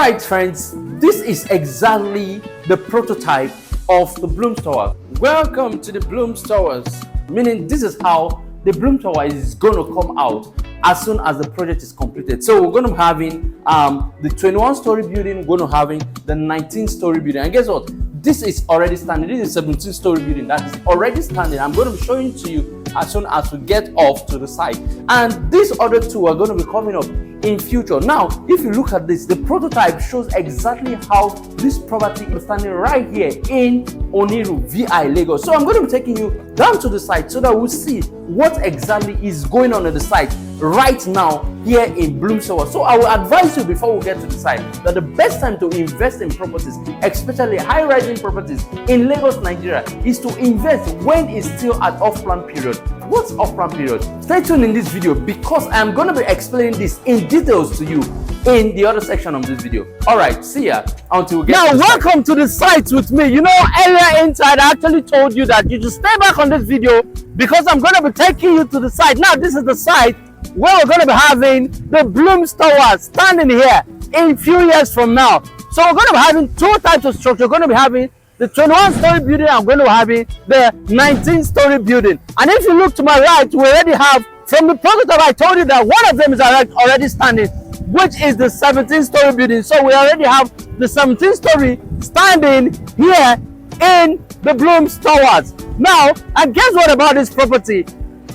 Alright friends, this is exactly the prototype of the Bloom Tower. Welcome to the Bloom Towers, meaning this is how the Bloom Tower is going to come out as soon as the project is completed. So we're going to be having the 21-story building, we're going to having the 19-story building, and guess what? This is already standing. This is a 17-story building that is already standing. I'm going to be showing to you as soon as we get off to the site, and these other two are going to be coming up in future. Now, if you look at this, the prototype shows exactly how this property is standing right here in Oniru VI Lagos. So I'm going to be taking you down to the site so that we'll see what exactly is going on at the site right now here in Bloom Tower. So I will advise you before we get to the site that the best time to invest in properties, especially high-rising properties in Lagos, Nigeria, is to invest when it's still at off-plan period. What's off-plan period? Stay tuned in this video because I'm going to be explaining this in details to you in the other section of this video. Alright, see ya until we get to the welcome to the site with me. You know, earlier inside I actually told you that you should stay back on this video because I'm going to be taking you to the site. Now this is the site where we're going to be having the Bloom Tower standing here in a few years from now. So we're going to be having two types of structure. We're going to be having the 21-story building. I'm going to be having the 19-story building. And if you look to my right, we already have, from the prototype I told you that one of them is already standing, which is the 17-story building. So we already have the 17-story standing here in the Bloom Towers. Now, and guess what about this property?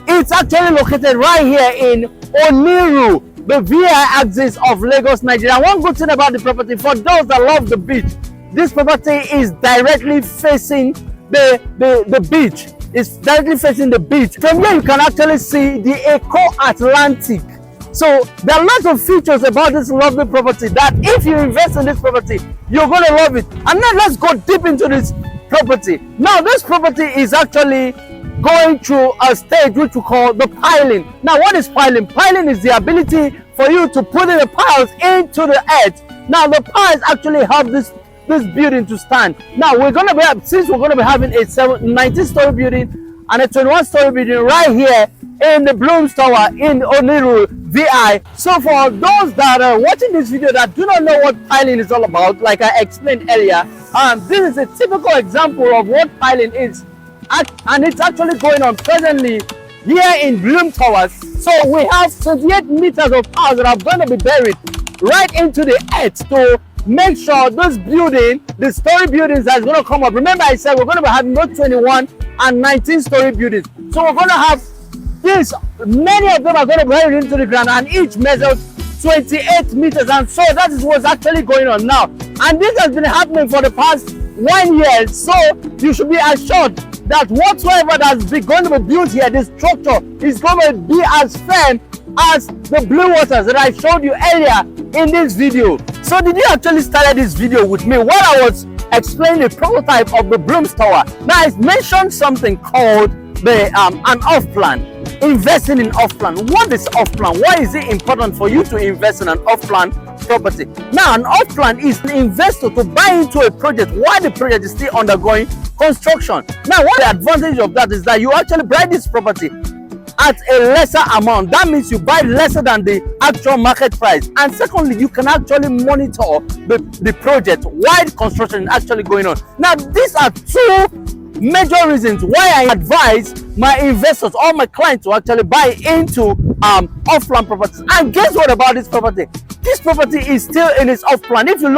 It's actually located right here in Oniru, the VI axis of Lagos, Nigeria. One good thing about the property, for those that love the beach, this property is directly facing the beach. It's directly facing the beach. From here, you can actually see the Atlantic. So there are lots of features about this lovely property that if you invest in this property, you're going to love it. And now let's go deep into this property. Now this property is actually going through a stage which we call the piling. Now what is piling? Piling is the ability for you to put in the piles into the earth. Now the piles actually help this building to stand. Now we're going to be, since we're going to be having a 19-story building and a 21-story building right here in the Bloom Tower in Oniru VI. So for those that are watching this video that do not know what piling is all about, like I explained earlier, this is a typical example of what piling is. And it's actually going on presently here in Bloom Towers. So we have 28 meters of piles that are going to be buried right into the earth to make sure this building, the story buildings that's going to come up. Remember I said we're going to be having both 21 and 19-story buildings. So we're going to have this, many of them are going to be buried into the ground and each measures 28 meters. And so that is what's actually going on now. And this has been happening for the past 1 year. So you should be assured that whatsoever that's going to be built here, this structure is going to be as firm as the blue waters that I showed you earlier in this video. So did you actually start this video with me while I was explaining the prototype of the Bloom Tower? Now I mentioned something called the an off-plan, investing in off-plan. What is off-plan? Why is it important for you to invest in an off-plan property? Now an off-plan is an investor to buy into a project while the project is still undergoing construction. Now what the advantage of that is that you actually buy this property at a lesser amount. That means you buy lesser than the actual market price. And secondly, you can actually monitor the project while construction is actually going on. Now these are two major reasons why I advise my investors or my clients to actually buy into off-plan properties. And guess what about this property? This property is still in its off-plan. If you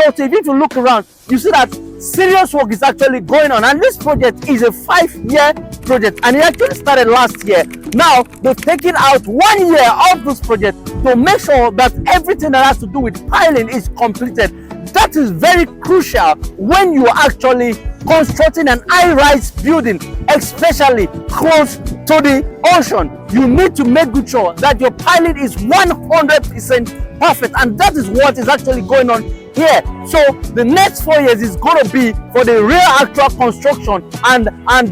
look around, you see that serious work is actually going on, and this project is a 5-year project and it actually started last year. Now they've taken out 1 year of this project to make sure that everything that has to do with piling is completed. That is very crucial when you are actually constructing an high-rise building, especially close to the ocean. You need to make good sure that your piling is 100% perfect, and that is what is actually going on here. So the next 4 years is going to be for the real actual construction and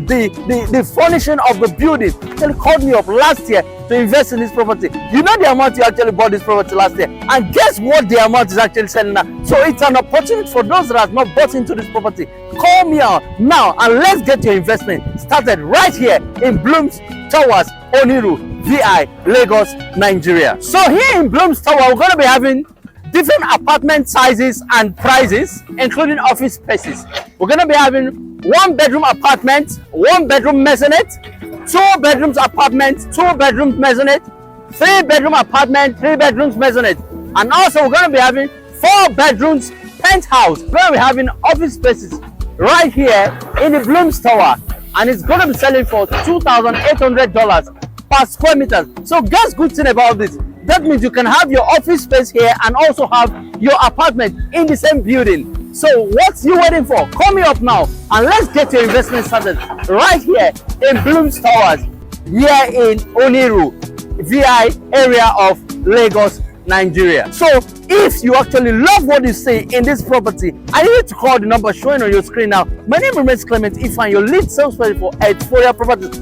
the furnishing of the building. Actually called me up last year to invest in this property. You know the amount you actually bought this property last year, and guess what the amount is actually selling now. So it's an opportunity for those that have not bought into this property. Call me out now and let's get your investment started right here in Bloom Towers, Oniru VI Lagos, Nigeria. So here in Bloom Tower, we're going to be having different apartment sizes and prices, including office spaces. We're going to be having 1-bedroom apartment, 1-bedroom maisonette, 2 bedrooms apartment, 2 bedrooms maisonette, 3-bedroom apartment, 3 bedrooms maisonette, and also we're going to be having 4 bedrooms penthouse. We're going to be having office spaces right here in the Blooms Tower, and it's going to be selling for $2,800 per square meter. So guess good thing about this, that means you can have your office space here and also have your apartment in the same building. So what's you waiting for? Call me up now and let's get your investment started right here in Blooms Towers, here in Oniru VI area of Lagos, Nigeria. So if you actually love what you see in this property, I need you to call the number showing on your screen now. My name remains Clement Ifan, your lead salesperson for HI-CCTV Properties.